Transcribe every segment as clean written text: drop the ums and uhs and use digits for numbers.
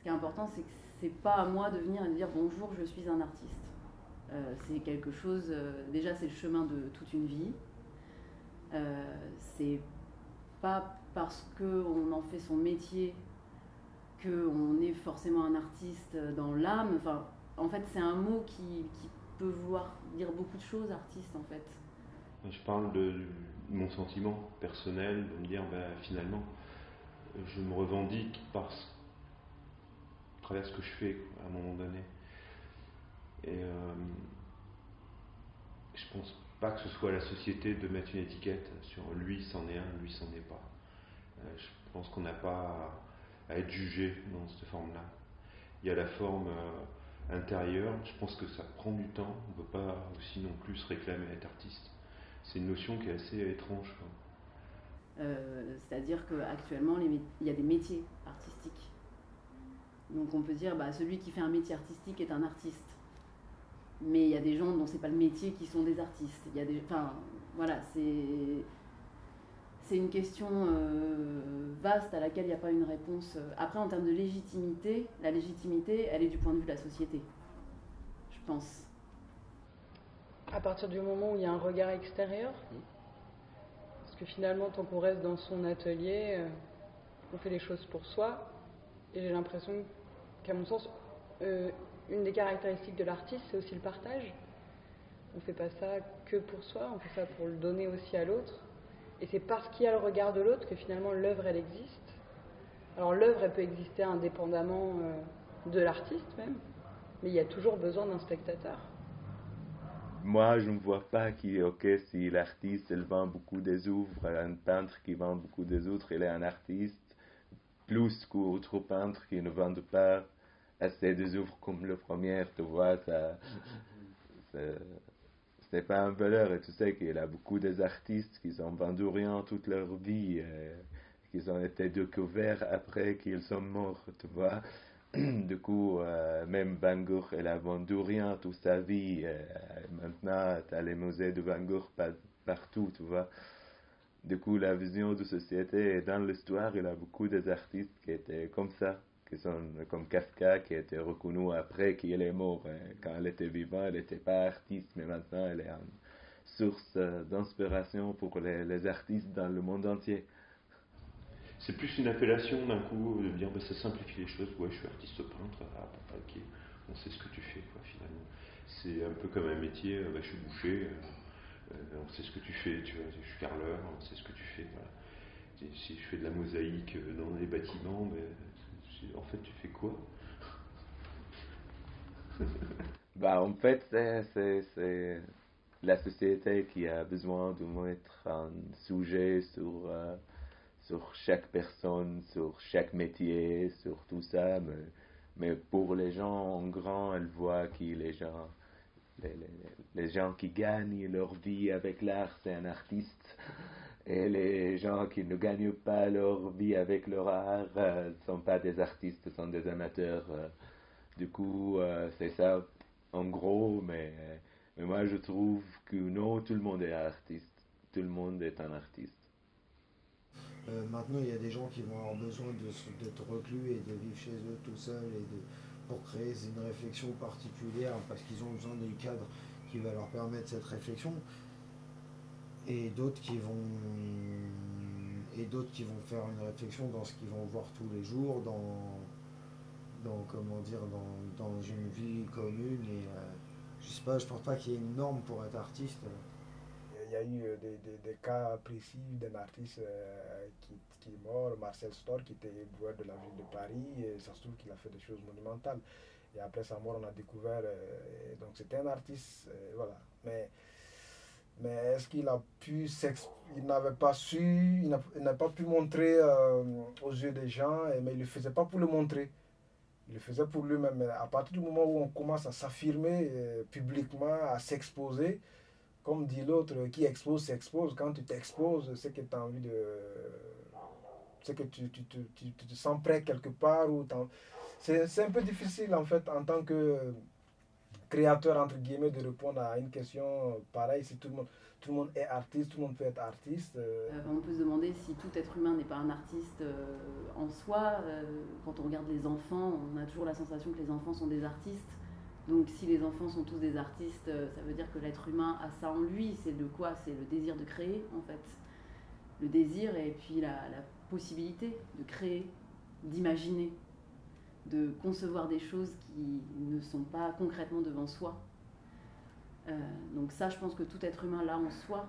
Ce qui est important, c'est que c'est pas à moi de venir et de dire bonjour, je suis un artiste. C'est quelque chose, déjà c'est le chemin de toute une vie. C'est pas parce qu'on en fait son métier qu'on est forcément un artiste dans l'âme. Enfin, en fait, c'est un mot qui peut vouloir dire beaucoup de choses, artiste en fait. Je parle de mon sentiment personnel, de me dire finalement, je me revendique à travers ce que je fais à un moment donné. Et je pense pas que ce soit à la société de mettre une étiquette sur lui c'en est un, lui c'en est pas. Je pense qu'on n'a pas à être jugé dans cette forme-là. Il y a la forme intérieure, je pense que ça prend du temps, on ne peut pas aussi non plus se réclamer être artiste. C'est une notion qui est assez étrange, quoi. C'est-à-dire qu'actuellement, il y a des métiers artistiques. Donc on peut dire, bah, celui qui fait un métier artistique est un artiste. Mais il y a des gens dont c'est pas le métier qui sont des artistes. Il y a des, enfin, voilà, c'est une question vaste à laquelle il n'y a pas une réponse. Après, en termes de légitimité, la légitimité, elle est du point de vue de la société, je pense. À partir du moment où il y a un regard extérieur, parce que finalement, tant qu'on reste dans son atelier, on fait les choses pour soi. Et j'ai l'impression qu'à mon sens, une des caractéristiques de l'artiste, c'est aussi le partage. On ne fait pas ça que pour soi, on fait ça pour le donner aussi à l'autre. Et c'est parce qu'il y a le regard de l'autre que finalement l'œuvre, elle existe. Alors l'œuvre, elle peut exister indépendamment de l'artiste même, mais il y a toujours besoin d'un spectateur. Moi, je ne vois pas qui, ok, si l'artiste, il vend beaucoup des œuvres, un peintre qui vend beaucoup des autres, il est un artiste, plus qu'autre peintre qui ne vendent pas assez des œuvres comme le premier, tu vois, ça, c'est c'est pas un valeur, et tu sais qu'il y a beaucoup des artistes qui ont vendu rien toute leur vie, qui ont été découverts après qu'ils sont morts, tu vois. Du coup, même Van Gogh, il a vendu rien toute sa vie. Maintenant, tu as les musées de Van Gogh partout, tu vois. Du coup, la vision de société, et dans l'histoire, il y a beaucoup des artistes qui étaient comme ça, qui sont comme Kafka, qui a été reconnu après qu'il est mort. Quand il était vivant, il n'était pas artiste, mais maintenant, il est une source d'inspiration pour les artistes dans le monde entier. C'est plus une appellation d'un coup de dire ça simplifie les choses. Ouais, je suis artiste peintre. Ah, ok, on sait ce que tu fais, quoi, finalement. C'est un peu comme un métier. Je suis boucher. On sait ce que tu fais. Tu vois, je suis carreleur. On sait ce que tu fais. Voilà. Si je fais de la mosaïque dans les bâtiments, en fait, tu fais quoi? Bah, en fait, c'est la société qui a besoin de mettre un sujet sur chaque personne, sur chaque métier, sur tout ça. Mais pour les gens en grand, elles voient que les, les- les gens qui gagnent leur vie avec l'art, c'est un artiste. Et les gens qui ne gagnent pas leur vie avec leur art ne sont pas des artistes, sont des amateurs. Du coup, c'est ça en gros, mais moi je trouve que non, tout le monde est artiste. Tout le monde est un artiste. Maintenant, il y a des gens qui vont avoir besoin d'être reclus et de vivre chez eux tout seuls pour créer une réflexion particulière parce qu'ils ont besoin d'un cadre qui va leur permettre cette réflexion. Et d'autres qui vont faire une réflexion dans ce qu'ils vont voir tous les jours, dans comment dire, dans une vie commune. Et je sais pas, je pense pas qu'il y ait une norme pour être artiste. Il y a eu des cas précis d'un artiste qui est mort, Marcel Storr, qui était éboueur de la ville de Paris, et ça se trouve qu'il a fait des choses monumentales. Et après sa mort, on a découvert, donc c'était un artiste, voilà. Mais est-ce qu'il a pu il n'avait pas su, il n'a pas pu montrer aux yeux des gens, mais il ne le faisait pas pour le montrer. Il le faisait pour lui-même. Mais à partir du moment où on commence à s'affirmer publiquement, à s'exposer, comme dit l'autre, qui expose s'expose. Quand tu t'exposes, c'est que tu as envie de. C'est que tu te sens prêt quelque part. C'est un peu difficile en fait en tant créateur, entre guillemets, de répondre à une question pareille. Si tout le monde est artiste, tout le monde peut être artiste. On peut se demander si tout être humain n'est pas un artiste en soi. Quand on regarde les enfants, on a toujours la sensation que les enfants sont des artistes. Donc si les enfants sont tous des artistes, ça veut dire que l'être humain a ça en lui. C'est de quoi? C'est le désir de créer, en fait. Le désir et puis la possibilité de créer, d'imaginer, de concevoir des choses qui ne sont pas concrètement devant soi. Donc ça, je pense que tout être humain l'a en soi.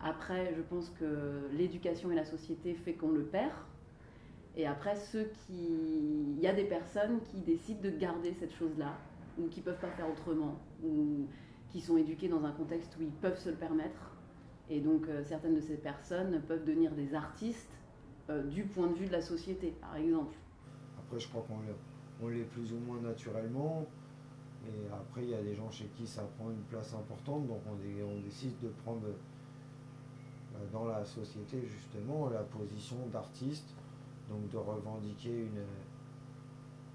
Après, je pense que l'éducation et la société fait qu'on le perd. Et après, il y a des personnes qui décident de garder cette chose-là, ou qui ne peuvent pas faire autrement, ou qui sont éduquées dans un contexte où ils peuvent se le permettre. Et donc, certaines de ces personnes peuvent devenir des artistes du point de vue de la société, par exemple. Après, je crois qu'on l'est plus ou moins naturellement. Et après, il y a des gens chez qui ça prend une place importante. Donc, on décide de prendre dans la société, justement, la position d'artiste. Donc, de revendiquer une...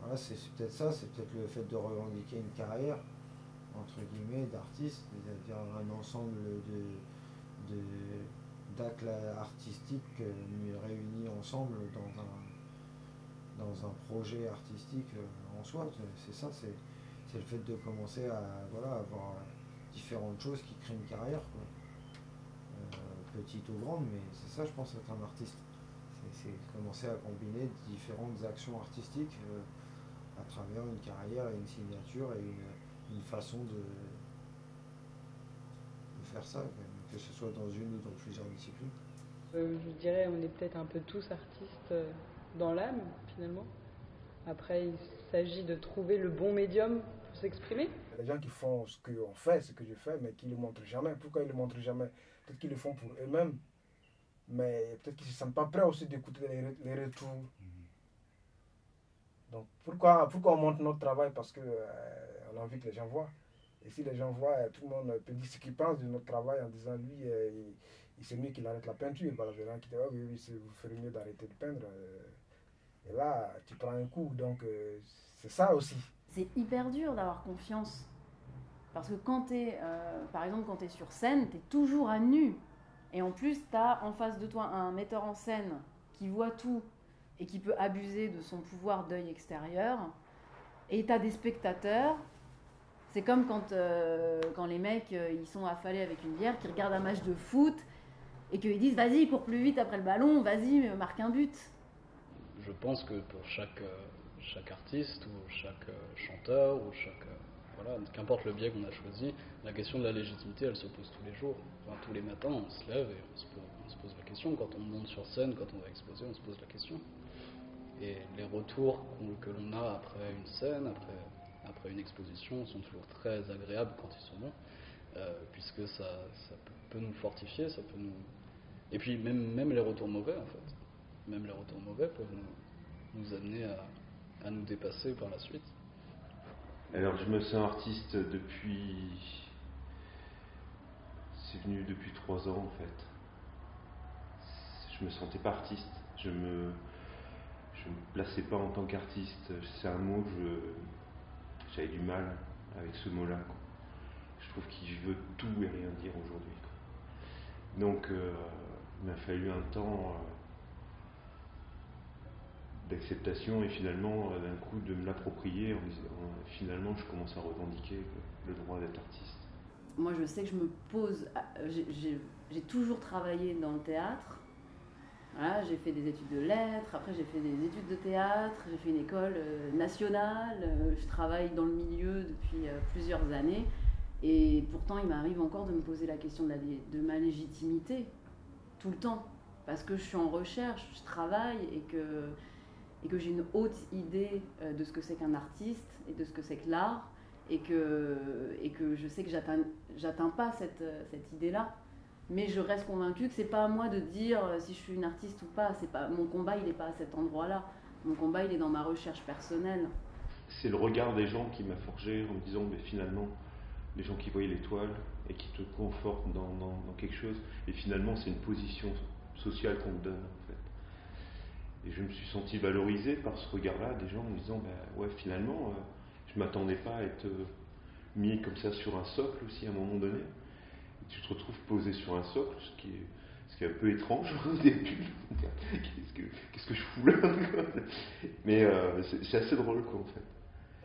Voilà, c'est peut-être ça. C'est peut-être le fait de revendiquer une carrière, entre guillemets, d'artiste. C'est-à-dire un ensemble d'actes artistiques réunis ensemble dans un projet artistique en soi. C'est ça, c'est le fait de commencer à avoir différentes choses qui créent une carrière, quoi. Petite ou grande, mais c'est ça, je pense, être un artiste. C'est commencer à combiner différentes actions artistiques à travers une carrière et une signature et une façon de faire ça, que ce soit dans une ou dans plusieurs disciplines. Je dirais on est peut-être un peu tous artistes dans l'âme, finalement. Après, il s'agit de trouver le bon médium pour s'exprimer. Les gens qui font ce qu'on fait, ce que je fais, mais qui ne le montrent jamais. Pourquoi ils ne le montrent jamais? Peut-être qu'ils le font pour eux-mêmes, mais peut-être qu'ils ne se sentent pas prêts aussi d'écouter les retours. Donc pourquoi on montre notre travail? Parce qu'on a envie que les gens voient. Et si les gens voient, tout le monde peut dire ce qu'il pense de notre travail en disant lui, c'est mieux qu'il arrête la peinture. Par exemple, il y en a qui disent, oh, oui, vous ferez mieux d'arrêter de peindre. Et là, tu prends un coup. Donc c'est ça aussi. C'est hyper dur d'avoir confiance. Parce que par exemple, quand tu es sur scène, tu es toujours à nu. Et en plus, tu as en face de toi un metteur en scène qui voit tout et qui peut abuser de son pouvoir d'œil extérieur. Et tu as des spectateurs. C'est comme quand les mecs ils sont affalés avec une bière, qui regardent un match de foot et qu'ils disent vas-y, cours plus vite après le ballon, vas-y, marque un but. Je pense que pour chaque artiste ou chaque chanteur ou qu'importe le biais qu'on a choisi, la question de la légitimité, elle se pose tous les jours. Enfin, tous les matins, on se lève et on se pose la question. Quand on monte sur scène, quand on va exposer, on se pose la question. Et les retours que l'on a après une scène, après une exposition, sont toujours très agréables quand ils sont bons, puisque ça peut nous fortifier, ça peut nous... Et puis même les retours mauvais, en fait. Même les retours mauvais peuvent nous amener à nous dépasser par la suite. Alors je me sens artiste depuis... C'est venu depuis 3 ans en fait. Je me sentais pas artiste. Je me plaçais pas en tant qu'artiste. C'est un mot que j'avais du mal avec ce mot-là, quoi. Je trouve qu'il veut tout et rien dire aujourd'hui, quoi. Donc il m'a fallu un temps d'acceptation et finalement d'un coup de me l'approprier en disant finalement je commence à revendiquer le droit d'être artiste. Moi je sais que je me pose, j'ai toujours travaillé dans le théâtre. Voilà, j'ai fait des études de lettres, après j'ai fait des études de théâtre, j'ai fait une école nationale, je travaille dans le milieu depuis plusieurs années et pourtant il m'arrive encore de me poser la question de ma légitimité tout le temps parce que je suis en recherche, je travaille et que j'ai une haute idée de ce que c'est qu'un artiste et de ce que c'est que l'art et que je sais que j'atteins pas cette idée-là. Mais je reste convaincue que c'est pas à moi de dire si je suis une artiste ou pas. C'est pas, mon combat, il n'est pas à cet endroit-là. Mon combat, il est dans ma recherche personnelle. C'est le regard des gens qui m'a forgé en me disant mais finalement, les gens qui voient l'étoile et qui te confortent dans quelque chose. Et finalement, c'est une position sociale qu'on te donne en fait. Et je me suis senti valorisé par ce regard-là des gens en me disant ouais, finalement, je m'attendais pas à être mis comme ça sur un socle aussi à un moment donné. Et tu te retrouves posé sur un socle, ce qui est un peu étrange au début. Qu'est-ce que je fous là? Mais c'est assez drôle quoi en fait.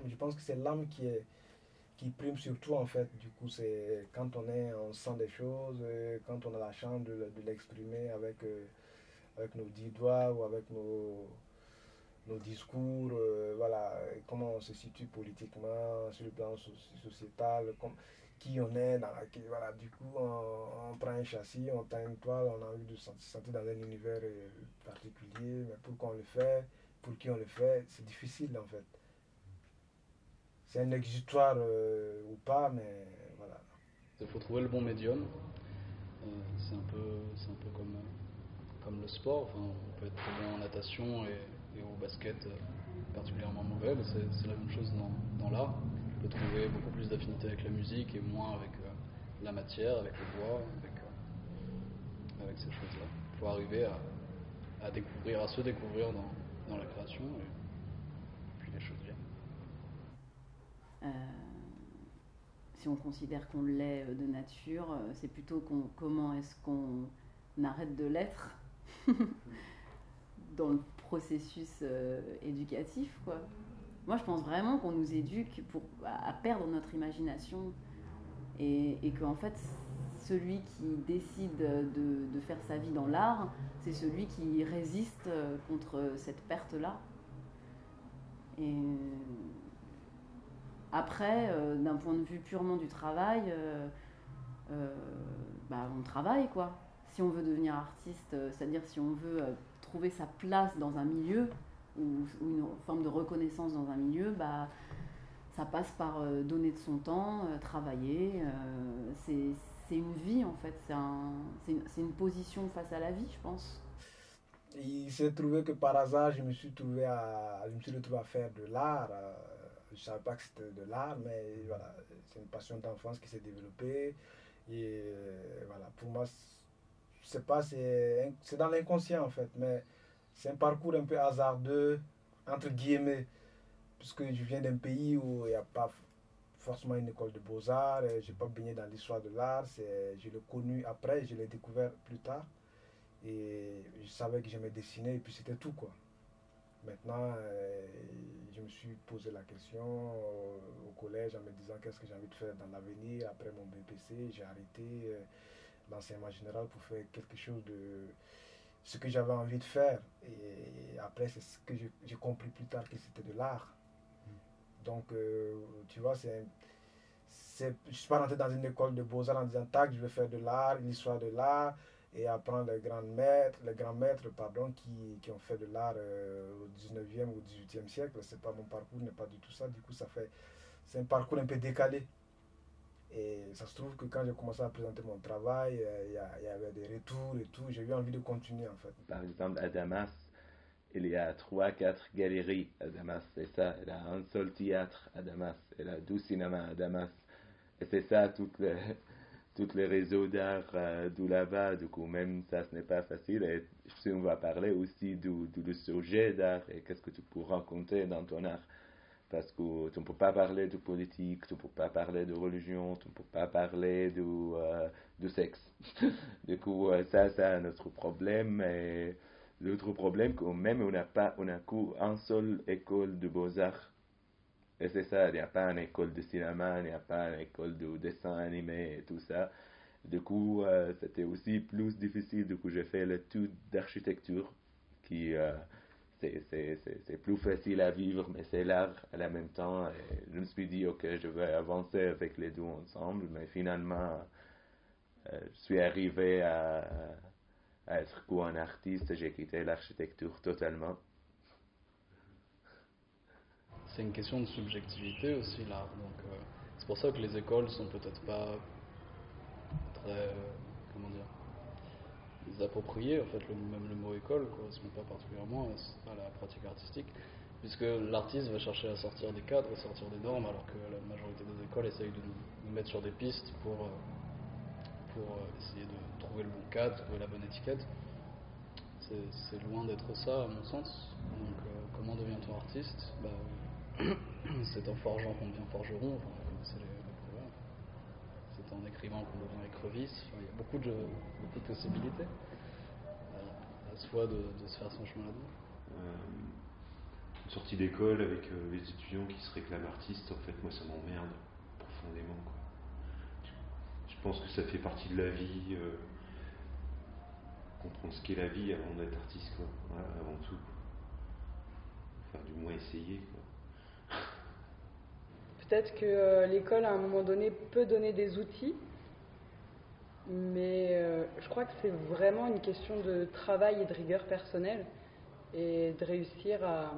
Je pense que c'est l'âme qui prime surtout en fait. Du coup, c'est quand on sent des choses, quand on a la chance de l'exprimer avec nos 10 doigts ou avec nos discours, voilà, comment on se situe politiquement, sur le plan sociétal, qui on est, voilà, du coup on prend un châssis, on tend une toile, on a envie de se sentir dans un univers particulier, mais pourquoi on le fait, pour qui on le fait, c'est difficile en fait. C'est un exutoire ou pas, mais voilà. Il faut trouver le bon médium. C'est un peu comme le sport. Enfin, on peut être très bon en natation et au basket particulièrement mauvais, mais c'est la même chose dans l'art. On peut trouver beaucoup plus d'affinité avec la musique et moins avec la matière, avec le bois, avec ces choses-là. Il faut arriver à se découvrir dans la création et puis les choses viennent. Si on considère qu'on l'est de nature, c'est plutôt comment est-ce qu'on arrête de l'être dans le processus éducatif, quoi. Moi, je pense vraiment qu'on nous éduque à perdre notre imagination et qu'en fait, celui qui décide de faire sa vie dans l'art, c'est celui qui résiste contre cette perte-là. Et après, d'un point de vue purement du travail, on travaille, quoi. Si on veut devenir artiste, c'est-à-dire si on veut trouver sa place dans un milieu ou une forme de reconnaissance dans un milieu, ça passe par donner de son temps, travailler. C'est une vie en fait, c'est une position face à la vie, je pense. Il s'est trouvé que par hasard, je me suis retrouvé à faire de l'art. Je ne savais pas que c'était de l'art, mais voilà, c'est une passion d'enfance qui s'est développée. Et voilà, pour moi, c'est dans l'inconscient en fait, mais c'est un parcours un peu hasardeux, entre guillemets, puisque je viens d'un pays où il n'y a pas forcément une école de beaux-arts, je n'ai pas baigné dans l'histoire de l'art, je l'ai connu après, je l'ai découvert plus tard. Et je savais que j'aimais dessiner et puis c'était tout quoi. Maintenant, je me suis posé la question au collège en me disant qu'est-ce que j'ai envie de faire dans l'avenir. Après mon BPC, j'ai arrêté l'enseignement général pour faire quelque chose de ce que j'avais envie de faire. Et après, c'est ce que j'ai compris plus tard que c'était de l'art. Donc, tu vois, je ne suis pas rentré dans une école de beaux-arts en disant tac, je vais faire de l'art, une histoire de l'art. Et apprendre les grands maîtres qui ont fait de l'art au 19e ou 18e siècle. Mon parcours n'est pas du tout ça. Du coup, c'est un parcours un peu décalé. Et ça se trouve que quand j'ai commencé à présenter mon travail, il y avait des retours et tout. J'ai eu envie de continuer en fait. Par exemple, à Damas, il y a 3-4 galeries à Damas. C'est ça. Il y a un seul théâtre à Damas. Il y a 12 cinémas à Damas. Et c'est ça, tous les réseaux d'art d'où là-bas, du coup, même ça, ce n'est pas facile. Et si on va parler aussi du sujet d'art et qu'est-ce que tu peux raconter dans ton art. Parce que tu ne peux pas parler de politique, tu ne peux pas parler de religion, tu ne peux pas parler de sexe. Du coup, ça, c'est un autre problème. Et l'autre problème, quand même, on n'a qu'une seule école de beaux-arts. Et c'est ça, il n'y a pas une école de cinéma, il n'y a pas une école de dessin animé et tout ça. Du coup, c'était aussi plus difficile. Du coup, j'ai fait l'étude d'architecture, qui c'est plus facile à vivre, mais c'est l'art à la même temps. Et je me suis dit, ok, je vais avancer avec les deux ensemble, mais finalement, je suis arrivé à être qu'un artiste. J'ai quitté l'architecture totalement. C'est une question de subjectivité aussi, l'art. Donc, c'est pour ça que les écoles sont peut-être pas très, appropriées. En fait, même le mot école ne correspond pas particulièrement à la pratique artistique, puisque l'artiste va chercher à sortir des cadres, à sortir des normes, alors que la majorité des écoles essayent de nous mettre sur des pistes pour essayer de trouver le bon cadre, trouver la bonne étiquette. C'est loin d'être ça, à mon sens. Donc, comment devient-on artiste ? c'est en forgeant qu'on devient forgeron, enfin, vous connaissez les proverbes. C'est en écrivant qu'on devient écrevisse. Enfin, il y a beaucoup de possibilités. À soi de se faire son chemin là-dedans. Une sortie d'école avec les étudiants qui se réclament artistes, en fait, moi ça m'emmerde profondément, quoi. Je pense que ça fait partie de la vie, comprendre ce qu'est la vie avant d'être artiste, quoi. Voilà, avant tout. Enfin, du moins essayer, quoi. Peut-être que l'école, à un moment donné, peut donner des outils, mais je crois que c'est vraiment une question de travail et de rigueur personnelle, et de réussir à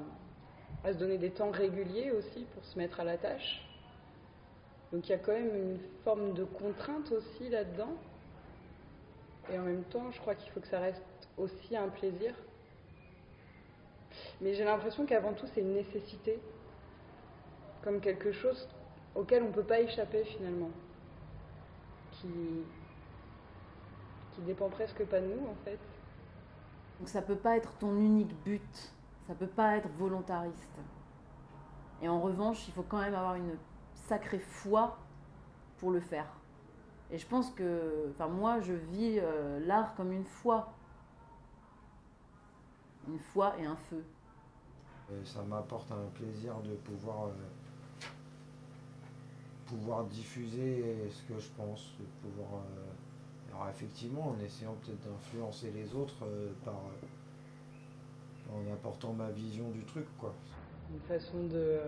se donner des temps réguliers aussi pour se mettre à la tâche. Donc il y a quand même une forme de contrainte aussi là-dedans. Et en même temps, je crois qu'il faut que ça reste aussi un plaisir. Mais j'ai l'impression qu'avant tout, c'est une nécessité. Comme quelque chose auquel on ne peut pas échapper finalement. Qui dépend presque pas de nous en fait. Donc ça peut pas être ton unique but. Ça peut pas être volontariste. Et en revanche, il faut quand même avoir une sacrée foi pour le faire. Et je pense que, enfin moi, je vis l'art comme une foi et un feu. Ça m'apporte un plaisir de pouvoir diffuser ce que je pense, de pouvoir, alors effectivement, en essayant peut-être d'influencer les autres en apportant ma vision du truc, quoi. Une façon de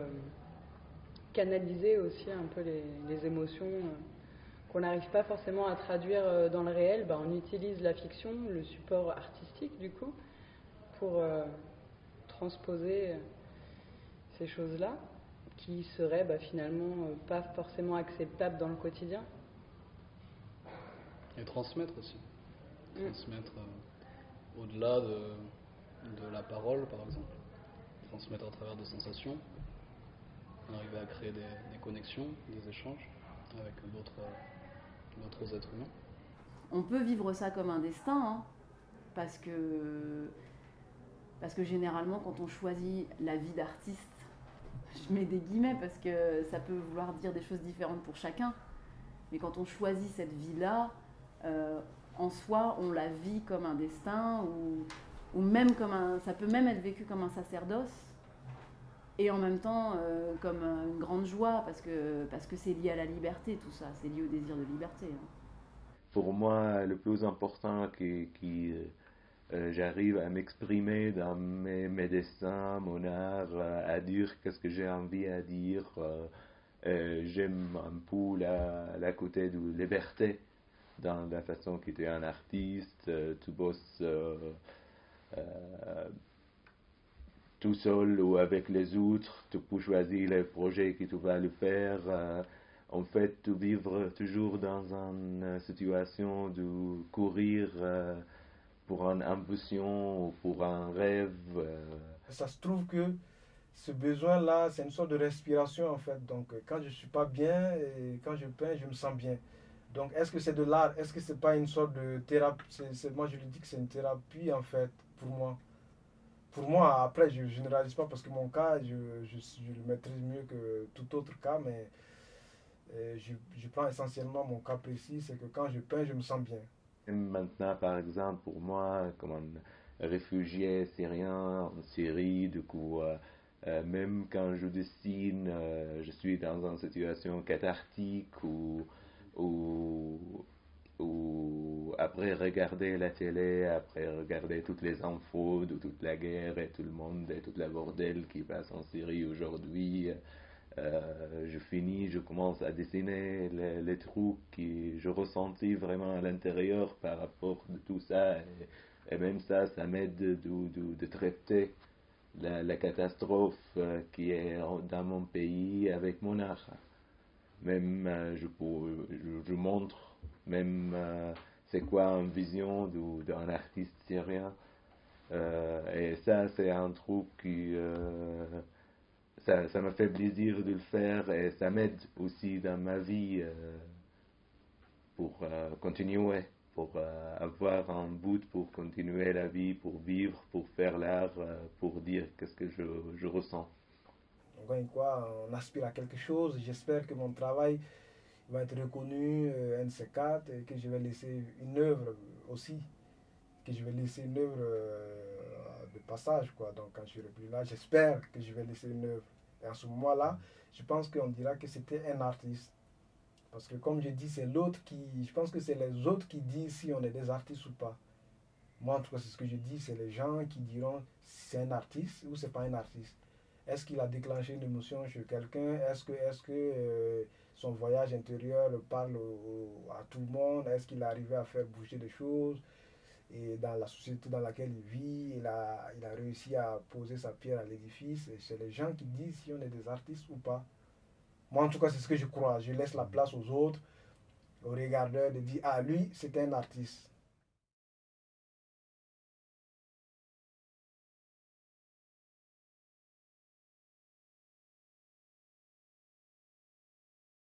canaliser aussi un peu les émotions qu'on n'arrive pas forcément à traduire dans le réel. On utilise la fiction, le support artistique du coup, pour transposer ces choses-là qui seraient finalement pas forcément acceptables dans le quotidien. Et transmettre aussi. Transmettre au-delà de la parole, par exemple. Transmettre à travers des sensations. Arriver à créer des connexions, des échanges avec d'autres êtres humains. On peut vivre ça comme un destin, hein, parce que généralement, quand on choisit la vie d'artiste, je mets des guillemets parce que ça peut vouloir dire des choses différentes pour chacun, mais quand on choisit cette vie-là, en soi, on la vit comme un destin, ou même ça peut même être vécu comme un sacerdoce, et en même temps comme une grande joie, parce que c'est lié à la liberté, tout ça, c'est lié au désir de liberté. Hein. Pour moi, le plus important qui j'arrive à m'exprimer dans mes dessins, mon art, à dire qu'est-ce que j'ai envie à dire. J'aime un peu la côté de liberté dans la façon que tu es un artiste, tu bosses tout seul ou avec les autres, tu peux choisir les projets que tu vas le faire. En fait, tu vivre toujours dans une situation de courir pour une ambition ou pour un rêve. Ça se trouve que ce besoin-là, c'est une sorte de respiration en fait. Donc quand je ne suis pas bien et quand je peins, je me sens bien. Donc est-ce que c'est de l'art? Est-ce que c'est pas une sorte de thérapie? Moi je lui dis que c'est une thérapie en fait pour moi. Pour moi, après je ne généralise pas parce que mon cas, je le maîtrise mieux que tout autre cas, mais je prends essentiellement mon cas précis, c'est que quand je peins, je me sens bien. Maintenant, par exemple, pour moi, comme un réfugié syrien en Syrie, du coup, même quand je dessine, je suis dans une situation cathartique ou après regarder la télé, après regarder toutes les infos de toute la guerre et tout le monde et toute la bordel qui passe en Syrie aujourd'hui, je finis, je commence à dessiner les trucs que je ressentis vraiment à l'intérieur par rapport de tout ça. Et même ça m'aide de traiter la catastrophe qui est dans mon pays avec mon art. Même je montre même c'est quoi une vision d'un artiste syrien. Et ça, c'est un truc qui... ça me fait plaisir de le faire et ça m'aide aussi dans ma vie pour continuer, pour avoir un but, pour continuer la vie, pour vivre, pour faire l'art, pour dire qu'est-ce que je ressens. On gagne quoi? On aspire à quelque chose. J'espère que mon travail va être reconnu, un de ces quatre, et que je vais laisser une œuvre aussi. Que je vais laisser une œuvre de passage, quoi. Donc quand je serai plus là, j'espère que je vais laisser une œuvre. Et à ce moment-là, je pense qu'on dira que c'était un artiste. Parce que comme je dis, c'est l'autre qui... Je pense que c'est les autres qui disent si on est des artistes ou pas. Moi, en tout cas, c'est ce que je dis, c'est les gens qui diront si c'est un artiste ou c'est pas un artiste. Est-ce qu'il a déclenché une émotion chez quelqu'un? Est-ce que son voyage intérieur parle à tout le monde? Est-ce qu'il est arrivé à faire bouger des choses? Et dans la société dans laquelle il vit, il a réussi à poser sa pierre à l'édifice. Et c'est les gens qui disent si on est des artistes ou pas. Moi, en tout cas, c'est ce que je crois. Je laisse la place aux autres, aux regardeurs, de dire, ah, lui, c'est un artiste.